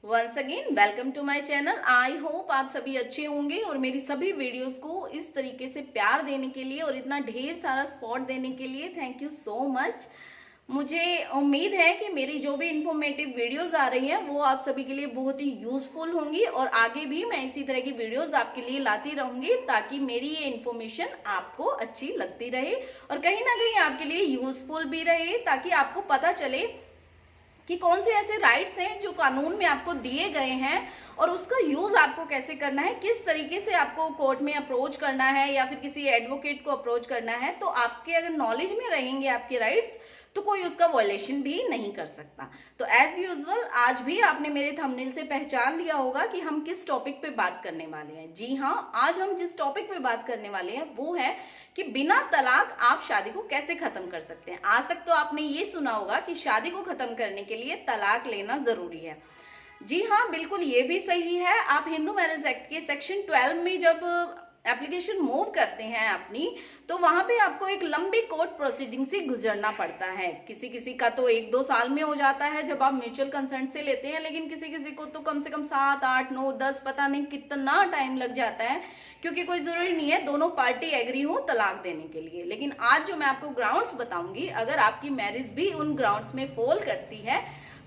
Once again welcome to my channel. I hope आप सभी अच्छे होंगे और मेरी सभी वीडियोस को इस तरीके से प्यार देने के लिए और इतना ढेर सारा सपोर्ट देने के लिए थैंक यू सो मच। मुझे उम्मीद है कि मेरी जो भी इंफॉर्मेटिव वीडियोस आ रही हैं वो आप सभी के लिए बहुत ही यूजफुल होंगी और आगे भी मैं इसी तरह की वीडियोस आपके लिए लाती रहूंगी ताकि मेरी ये इन्फॉर्मेशन आपको अच्छी लगती रहे और कहीं ना कहीं आपके लिए यूजफुल भी रहे, ताकि आपको पता चले कि कौन से ऐसे राइट्स हैं जो कानून में आपको दिए गए हैं और उसका यूज आपको कैसे करना है, किस तरीके से आपको कोर्ट में अप्रोच करना है या फिर किसी एडवोकेट को अप्रोच करना है। तो आपके अगर नॉलेज में रहेंगे आपके राइट्स तो कोई उसका वॉयलेशन भी नहीं कर सकता। तो एज यूजुअल आज भी आपने मेरे थंबनेल से पहचान लिया होगा कि हम किस टॉपिक पे बात करने वाले हैं। जी हाँ, आज हम जिस टॉपिक पे बात करने वाले हैं वो है कि बिना तलाक आप शादी को कैसे खत्म कर सकते हैं। आज तक तो आपने ये सुना होगा कि शादी को खत्म करने के लिए तलाक लेना जरूरी है। जी हाँ, बिल्कुल ये भी सही है। आप हिंदू मैरिज एक्ट के सेक्शन 12 में जब एप्लीकेशन मूव करते हैं अपनी, तो वहां पे आपको एक लंबी कोर्ट प्रोसीडिंग से गुजरना पड़ता है। किसी किसी का तो 1-2 साल में हो जाता है जब आप म्यूचुअल कंसेंट से लेते हैं, लेकिन किसी किसी को तो कम से कम 7, 8, 9, 10 पता नहीं कितना टाइम लग जाता है, क्योंकि कोई जरूरी नहीं है दोनों पार्टी एग्री हो तलाक देने के लिए। लेकिन आज जो मैं आपको ग्राउंड्स बताऊंगी, अगर आपकी मैरिज भी उन ग्राउंड्स में फॉल करती है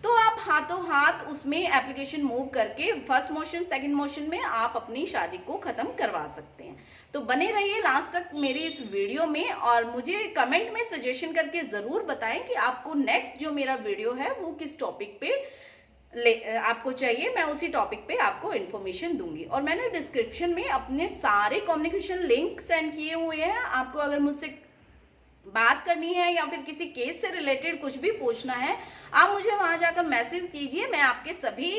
तो आप हाथों हाथ उसमें एप्लीकेशन मूव करके फर्स्ट मोशन सेकंड मोशन में आप अपनी शादी को खत्म करवा सकते हैं। तो बने रहिए लास्ट तक मेरी इस वीडियो में और मुझे कमेंट में सजेशन करके जरूर बताएं कि आपको नेक्स्ट जो मेरा वीडियो है वो किस टॉपिक पे आपको चाहिए। मैं उसी टॉपिक पे आपको इन्फॉर्मेशन दूंगी और मैंने डिस्क्रिप्शन में अपने सारे कम्युनिकेशन लिंक सेंड किए हुए हैं। आपको अगर मुझसे बात करनी है या फिर किसी केस से रिलेटेड कुछ भी पूछना है, आप मुझे वहां जाकर मैसेज कीजिए। मैं आपके सभी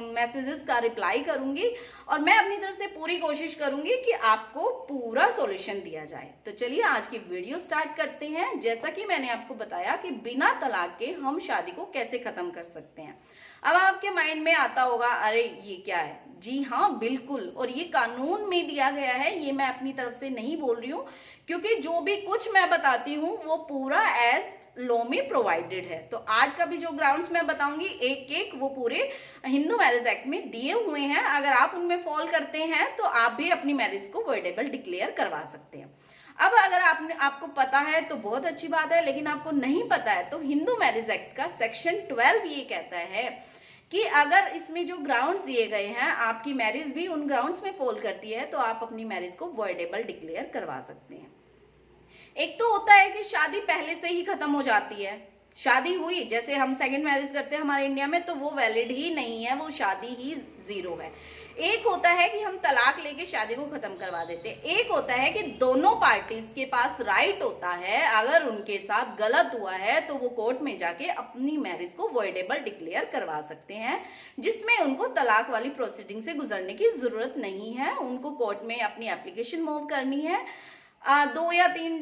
मैसेजेस का रिप्लाई करूंगी और मैं अपनी तरफ से पूरी कोशिश करूंगी कि आपको पूरा सॉल्यूशन दिया जाए। तो चलिए आज की वीडियो स्टार्ट करते हैं। जैसा कि मैंने आपको बताया कि बिना तलाक के हम शादी को कैसे खत्म कर सकते हैं। अब आपके माइंड में आता होगा, अरे ये क्या है। जी हाँ, बिल्कुल, और ये कानून में दिया गया है, ये मैं अपनी तरफ से नहीं बोल रही हूँ, क्योंकि जो भी कुछ मैं बताती हूँ वो पूरा एज लॉ में प्रोवाइडेड है। तो आज का भी जो ग्राउंड्स मैं बताऊंगी एक एक वो पूरे हिंदू मैरिज एक्ट में दिए हुए हैं। अगर आप उनमें फॉल करते हैं तो आप भी अपनी मैरिज को वॉइडेबल डिक्लेयर करवा सकते हैं। अब अगर आपको पता है तो बहुत अच्छी बात है, लेकिन आपको नहीं पता है तो हिंदू मैरिज एक्ट का सेक्शन 12 ये कहता है कि अगर इसमें जो ग्राउंड्स दिए गए हैं आपकी मैरिज भी उन ग्राउंड्स में फॉल करती है तो आप अपनी मैरिज को वॉइडेबल डिक्लेयर करवा सकते हैं। एक तो होता है कि शादी पहले से ही खत्म हो जाती है, शादी हुई, जैसे हम सेकंड मैरिज करते हैं हमारे इंडिया में, तो वो वैलिड ही नहीं है, वो शादी ही जीरो है। एक होता है कि हम तलाक लेके शादी को खत्म करवा देते हैं। एक होता है कि दोनों पार्टीज के पास राइट होता है, अगर उनके साथ गलत हुआ है तो वो कोर्ट में जाके अपनी मैरिज को वॉइडेबल डिक्लेयर करवा सकते हैं, जिसमें उनको तलाक वाली प्रोसीडिंग से गुजरने की जरूरत नहीं है। उनको कोर्ट में अपनी एप्लीकेशन मूव करनी है, 2 या 3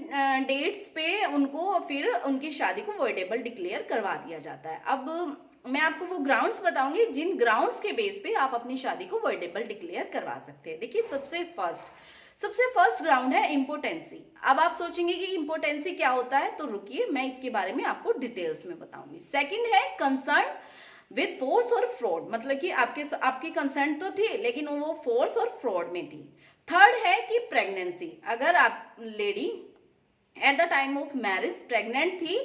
डेट्स पे उनको फिर उनकी शादी को वॉइडेबल डिक्लेयर करवा दिया जाता है। अब मैं आपको वो ग्राउंड्स बताऊंगी जिन ग्राउंड्स के बेस पे आप अपनी शादी को वॉइडेबल डिक्लेयर करवा सकते हैं। देखिए, सबसे फर्स्ट ग्राउंड है इम्पोर्टेंसी। अब आप सोचेंगे कि इम्पोर्टेंसी क्या होता है, तो रुकिए मैं इसके बारे में आपको डिटेल्स में बताऊंगी। सेकंड है कंसर्न विद फोर्स और फ्रॉड, मतलब कि आपकी कंसर्न तो थी लेकिन वो फोर्स और फ्रॉड में थी। थर्ड है कि प्रेगनेंसी, अगर आप lady at the time of marriage pregnant थी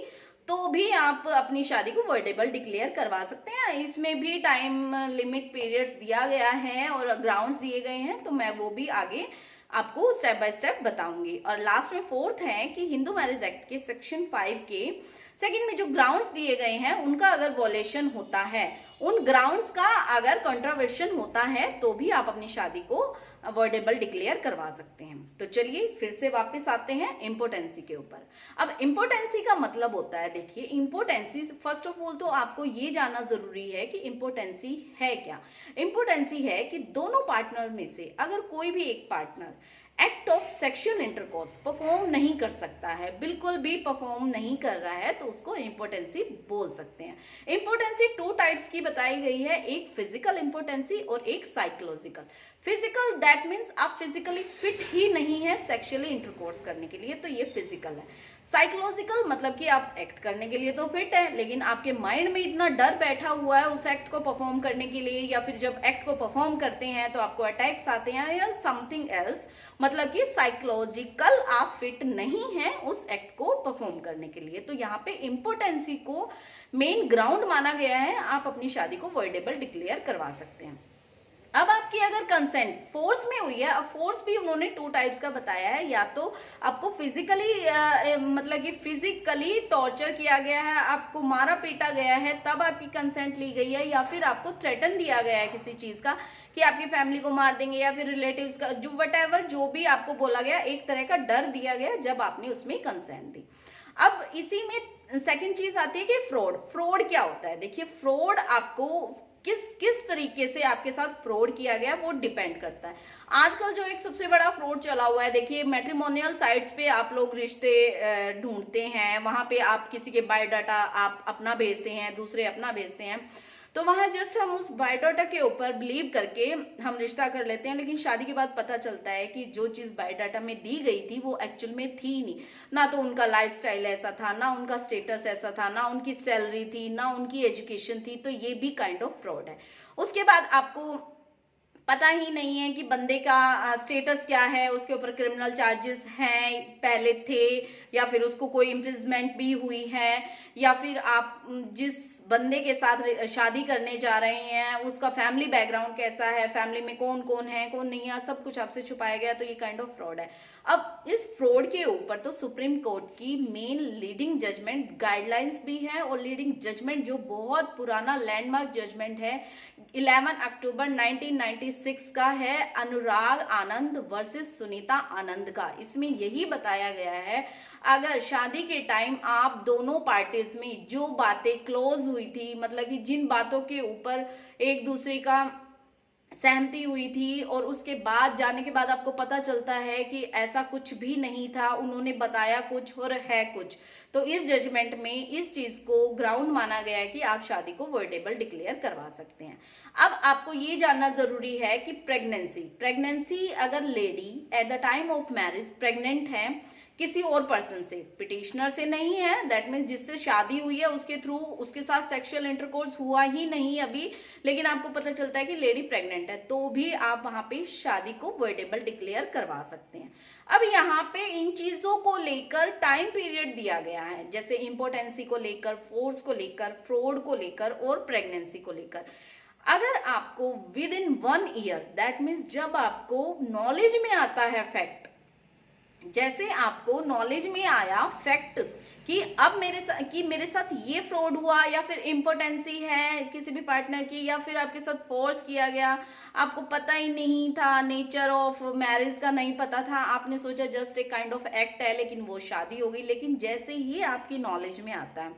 तो भी आप अपनी शादी को वॉइडेबल डिक्लेयर करवा सकते हैं। इसमें भी टाइम लिमिट पीरियड्स दिया गया है और ग्राउंड्स दिए गए हैं, तो मैं वो भी आगे आपको स्टेप बाय स्टेप बताऊंगी। और लास्ट में फोर्थ है कि हिंदू मैरिज एक्ट के सेक्शन 5 के सेकंड में जो ग्राउंड्स दिए गए हैं उनका अगर वॉलेशन होता है, उन ग्राउंड्स का अगर कंट्रोवर्शन होता है तो भी आप अपनी शादी को अवॉइडेबल डिक्लेयर करवा सकते हैं। तो चलिए फिर से वापस आते हैं इम्पोर्टेंसी के ऊपर। अब इम्पोर्टेंसी का मतलब होता है, देखिए इम्पोर्टेंसी फर्स्ट ऑफ ऑल तो आपको ये जानना जरूरी है कि इम्पोर्टेंसी है क्या। इम्पोर्टेंसी है कि दोनों पार्टनर में से अगर कोई भी एक partner act of sexual intercourse perform नहीं कर सकता है, बिल्कुल भी परफॉर्म नहीं कर रहा है, तो उसको इम्पोर्टेंसी बोल सकते हैं। इम्पोर्टेंसी 2 टाइप्स की बताई गई है, एक फिजिकल इम्पोर्टेंसी और एक साइकोलॉजिकल। फिजिकल दैट मीन्स आप फिजिकली फिट ही नहीं है सेक्सुअली इंटरकोर्स करने के लिए, तो ये फिजिकल है। साइकोलॉजिकल मतलब कि आप एक्ट करने के लिए तो फिट है, लेकिन आपके माइंड में इतना डर बैठा हुआ है उस एक्ट को परफॉर्म करने के लिए, या फिर जब एक्ट को परफॉर्म करते हैं तो आपको अटैक्स आते हैं या समथिंग एल्स, मतलब कि साइकोलॉजिकल आप फिट नहीं है उस एक्ट को परफॉर्म करने के लिए। तो यहाँ पे इम्पोर्टेंसी को मेन ग्राउंड माना गया है, आप अपनी शादी को वॉइडेबल डिक्लेयर करवा सकते हैं। अब आपकी अगर कंसेंट फोर्स में हुई है, अब फोर्स भी उन्होंने 2 टाइप्स का बताया है, या तो आपको फिजिकली मतलब कि फिजिकली टॉर्चर किया गया है, आपको मारा पीटा गया है तब आपकी कंसेंट ली गई है, या फिर आपको थ्रेटन दिया गया है किसी चीज का कि आपकी फैमिली को मार देंगे, या फिर रिलेटिव्स का जो वट जो भी आपको बोला गया, एक तरह का डर दिया गया जब आपने उसमें कंसेंट दी। अब इसी में सेकंड चीज आती है कि फ्रॉड। फ्रॉड क्या होता है? देखिए, फ्रॉड आपको किस तरीके से आपके साथ फ्रॉड किया गया वो डिपेंड करता है। आजकल जो एक सबसे बड़ा फ्रॉड चला हुआ है, देखिए मैट्रिमोनियल साइट्स पे आप लोग रिश्ते ढूंढते हैं, वहां पे आप किसी के बायोडाटा आप अपना भेजते हैं, दूसरे अपना भेजते हैं, तो वहां जस्ट हम उस बायोडाटा के ऊपर बिलीव करके हम रिश्ता कर लेते हैं, लेकिन शादी के बाद पता चलता है कि जो चीज बायोडाटा में दी गई थी वो एक्चुअल में थी नहीं। ना तो उनका लाइफस्टाइल ऐसा था, ना उनका स्टेटस ऐसा था, ना उनकी सैलरी थी, ना उनकी एजुकेशन थी, तो ये भी काइंड ऑफ फ्रॉड है। उसके बाद आपको पता ही नहीं है कि बंदे का स्टेटस क्या है, उसके ऊपर क्रिमिनल चार्जेस हैं, पहले थे, या फिर उसको कोई इम्प्रिजमेंट भी हुई है, या फिर आप जिस बंदे के साथ शादी करने जा रहे हैं उसका फैमिली बैकग्राउंड कैसा है, फैमिली में कौन कौन है कौन नहीं है, सब कुछ आपसे छुपाया गया, तो ये काइंड ऑफ फ्रॉड है। अब इस फ्रॉड के ऊपर तो सुप्रीम कोर्ट की मेन लीडिंग जजमेंट गाइडलाइंस भी है, और लीडिंग जजमेंट जो बहुत पुराना लैंडमार्क जजमेंट है 11 अक्टूबर 1996 का है, अनुराग आनंद वर्सेस सुनीता आनंद का। इसमें यही बताया गया है, अगर शादी के टाइम आप दोनों पार्टीज में जो बातें क्लोज हुई थी, मतलब कि जिन बातों के ऊपर एक दूसरे का सहमति हुई थी, और उसके बाद जाने के बाद आपको पता चलता है कि ऐसा कुछ भी नहीं था, उन्होंने बताया कुछ और है कुछ, तो इस जजमेंट में इस चीज को ग्राउंड माना गया है कि आप शादी को वॉइडेबल डिक्लेयर करवा सकते हैं। अब आपको ये जानना जरूरी है कि प्रेगनेंसी अगर lady at the time of marriage pregnant है किसी और पर्सन से, पिटिशनर से नहीं है, दैट मीन्स जिससे शादी हुई है उसके थ्रू उसके साथ सेक्सुअल इंटरकोर्स हुआ ही नहीं अभी, लेकिन आपको पता चलता है कि लेडी प्रेग्नेंट है, तो भी आप वहां पे शादी को वॉइडेबल डिक्लेयर करवा सकते हैं। अब यहाँ पे इन चीजों को लेकर टाइम पीरियड दिया गया है, जैसे इंपोर्टेंसी को लेकर, फोर्स को लेकर, फ्रॉड को लेकर और प्रेगनेंसी को लेकर। अगर आपको with in 1 year, that means जब आपको नॉलेज में आता है फैक्ट, जैसे आपको नॉलेज में आया फैक्ट कि अब मेरे साथ ये फ्रॉड हुआ, या फिर इम्पोर्टेंसी है किसी भी पार्टनर की, या फिर आपके साथ फोर्स किया गया, आपको पता ही नहीं था, नेचर ऑफ मैरिज का नहीं पता था, आपने सोचा जस्ट एक काइंड ऑफ एक्ट है, लेकिन वो शादी हो गई। लेकिन जैसे ही आपकी नॉलेज में आता है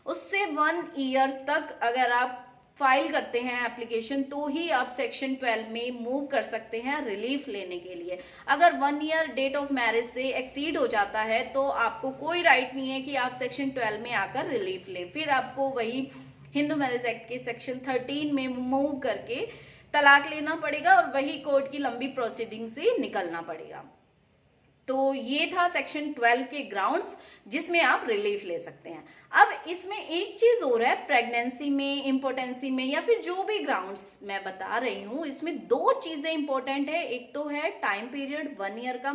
उससे 1 ईयर तक अगर आप फाइल करते हैं एप्लीकेशन, तो ही आप सेक्शन 12 में मूव कर सकते हैं रिलीफ लेने के लिए। अगर 1 ईयर डेट ऑफ मैरिज से एक्सीड हो जाता है तो आपको कोई राइट नहीं है कि आप सेक्शन 12 में आकर रिलीफ ले, फिर आपको वही हिंदू मैरिज एक्ट के सेक्शन 13 में मूव करके तलाक लेना पड़ेगा, और वही कोर्ट की लंबी प्रोसीडिंग से निकलना पड़ेगा। तो ये था सेक्शन 12 के ग्राउंड्स जिसमें आप रिलीफ ले सकते हैं। अब इसमें एक चीज और है, प्रेगनेंसी में, इम्पोर्टेंसी में, या फिर जो भी ग्राउंड्स मैं बता रही हूं, इसमें 2 चीजें इंपॉर्टेंट है। एक तो है टाइम पीरियड 1 ईयर का,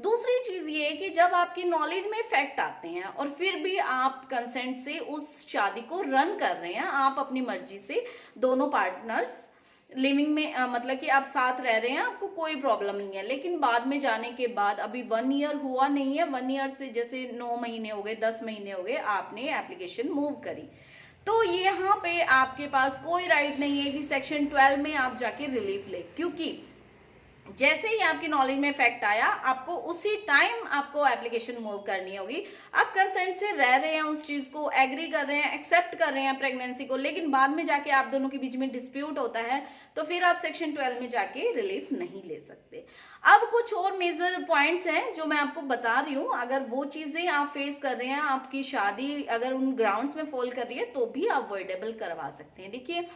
दूसरी चीज ये है कि जब आपकी नॉलेज में फैक्ट आते हैं और फिर भी आप कंसेंट से उस शादी को रन कर रहे हैं, आप अपनी मर्जी से दोनों पार्टनर्स लिविंग में मतलब कि आप साथ रह रहे हैं, आपको कोई प्रॉब्लम नहीं है, लेकिन बाद में जाने के बाद अभी 1 ईयर हुआ नहीं है, 1 ईयर से जैसे 9 महीने हो गए, 10 महीने हो गए, आपने एप्लीकेशन मूव करी, तो यहाँ पे आपके पास कोई राइट नहीं है कि सेक्शन 12 में आप जाके रिलीफ ले, क्योंकि जैसे ही आपकी नॉलेज में फैक्ट आया आपको उसी टाइम आपको एप्लीकेशन मूव करनी होगी। आप कंसेंट से रह रहे हैं, उस चीज को एग्री कर रहे हैं, एक्सेप्ट कर रहे हैं प्रेगनेंसी को, लेकिन बाद में जाके आप दोनों के बीच में डिस्प्यूट होता है, तो फिर आप सेक्शन 12 में जाके रिलीफ नहीं ले सकते। अब कुछ और मेजर पॉइंट्स हैं जो मैं आपको बता रही हूँ, अगर वो चीजें आप फेस कर रहे हैं, आपकी शादी अगर उन ग्राउंड्स में फॉल कर रही है, तो भी आप अवॉइडेबल करवा सकते हैं। देखिए,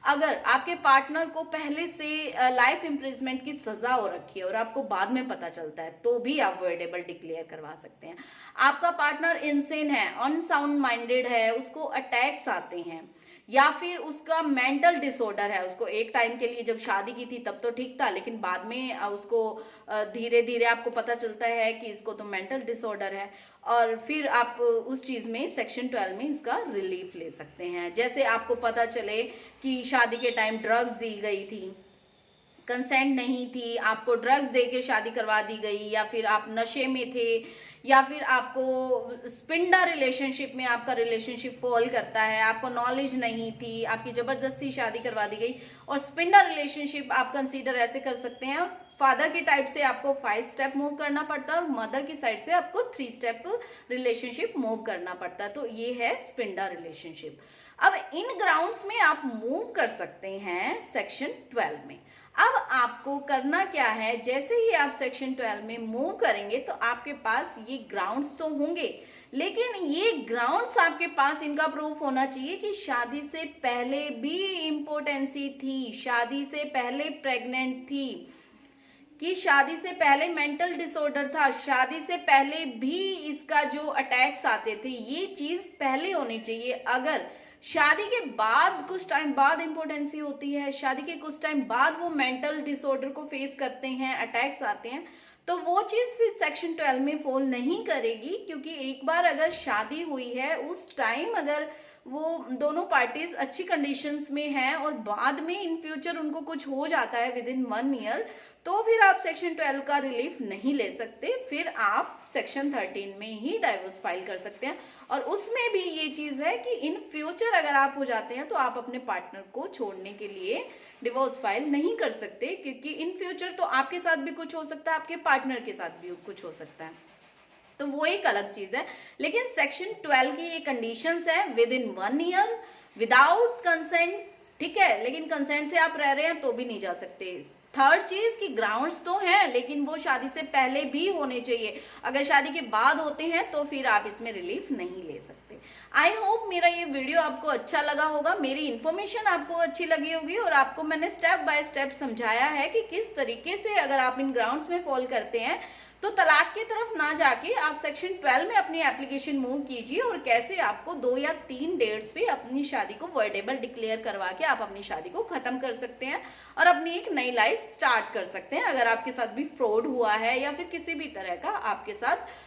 अगर आपके पार्टनर को पहले से लाइफ इम्प्रिजमेंट की सजा हो रखी है और आपको बाद में पता चलता है, तो भी आप वॉइडेबल डिक्लेयर करवा सकते हैं। आपका पार्टनर इनसेन है, अनसाउंड माइंडेड है, उसको अटैक्स आते हैं, या फिर उसका मेंटल डिसऑर्डर है, उसको एक टाइम के लिए जब शादी की थी तब तो ठीक था, लेकिन बाद में उसको धीरे धीरे आपको पता चलता है कि इसको तो मेंटल डिसऑर्डर है, और फिर आप उस चीज में सेक्शन 12 में इसका रिलीफ ले सकते हैं। जैसे आपको पता चले कि शादी के टाइम ड्रग्स दी गई थी, कंसेंट नहीं थी, आपको ड्रग्स देके शादी करवा दी गई, या फिर आप नशे में थे, या फिर आपको स्पिंडा रिलेशनशिप में आपका रिलेशनशिप फॉल करता है, आपको नॉलेज नहीं थी, आपकी जबरदस्ती शादी करवा दी गई, और स्पिंडा रिलेशनशिप आप कंसीडर ऐसे कर सकते हैं, फादर की टाइप से आपको 5 स्टेप मूव करना पड़ता है और मदर की साइड से आपको 3 स्टेप रिलेशनशिप मूव करना पड़ता है, तो ये है स्पिंडा रिलेशनशिप। अब इन ग्राउंड्स में आप मूव कर सकते हैं सेक्शन 12 में। अब आपको करना क्या है, जैसे ही आप सेक्शन 12 में मूव करेंगे तो आपके पास ये ग्राउंड्स तो होंगे, लेकिन ये ग्राउंड्स आपके पास इनका प्रूफ होना चाहिए कि शादी से पहले भी इम्पोर्टेंसी थी, शादी से पहले प्रेग्नेंट थी, कि शादी से पहले मेंटल डिसऑर्डर था, शादी से पहले भी इसका जो अटैक्स आते थे, ये चीज पहले होनी चाहिए। अगर शादी के बाद कुछ टाइम बाद इम्पोर्टेंसी होती है, शादी के कुछ टाइम बाद वो मेंटल डिसऑर्डर को फेस करते हैं, अटैक्स आते हैं, तो वो चीज फिर सेक्शन 12 में फॉल नहीं करेगी, क्योंकि एक बार अगर शादी हुई है उस टाइम अगर वो दोनों पार्टीज अच्छी कंडीशंस में हैं और बाद में इन फ्यूचर उनको कुछ हो जाता है विद इन 1 ईयर, तो फिर आप सेक्शन 12 का रिलीफ नहीं ले सकते, फिर आप सेक्शन 13 में ही डाइवोर्स फाइल कर सकते हैं। और उसमें भी ये चीज है कि इन फ्यूचर अगर आप हो जाते हैं तो आप अपने पार्टनर को छोड़ने के लिए डिवोर्स फाइल नहीं कर सकते, क्योंकि इन फ्यूचर तो आपके साथ भी कुछ हो सकता है, आपके पार्टनर के साथ भी कुछ हो सकता है, तो वो एक अलग चीज है। लेकिन सेक्शन 12 की ये कंडीशंस है with in 1 year without consent, ठीक है, लेकिन कंसेंट से आप रह रहे हैं तो भी नहीं जा सकते। थर्ड चीज कि ग्राउंड्स तो हैं लेकिन वो शादी से पहले भी होने चाहिए, अगर शादी के बाद होते हैं तो फिर आप इसमें रिलीफ नहीं ले सकते। आई होप मेरा ये वीडियो आपको अच्छा लगा होगा, मेरी इन्फॉर्मेशन आपको अच्छी लगी होगी, और आपको मैंने स्टेप बाय स्टेप समझाया है कि किस तरीके से अगर आप इन ग्राउंड्स में फॉल करते हैं तो तलाक की तरफ ना जाके आप सेक्शन 12 में अपनी एप्लीकेशन मूव कीजिए, और कैसे आपको 2 या 3 डेट्स पे अपनी शादी को वर्डेबल डिक्लेयर करवा के आप अपनी शादी को खत्म कर सकते हैं और अपनी एक नई लाइफ स्टार्ट कर सकते हैं। अगर आपके साथ भी फ्रॉड हुआ है या फिर किसी भी तरह का आपके साथ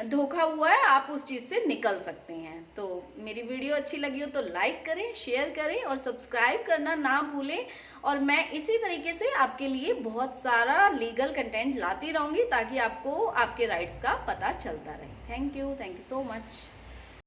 धोखा हुआ है, आप उस चीज से निकल सकते हैं। तो मेरी वीडियो अच्छी लगी हो तो लाइक करें, शेयर करें और सब्सक्राइब करना ना भूलें, और मैं इसी तरीके से आपके लिए बहुत सारा लीगल कंटेंट लाती रहूंगी ताकि आपको आपके राइट्स का पता चलता रहे। Thank you so much.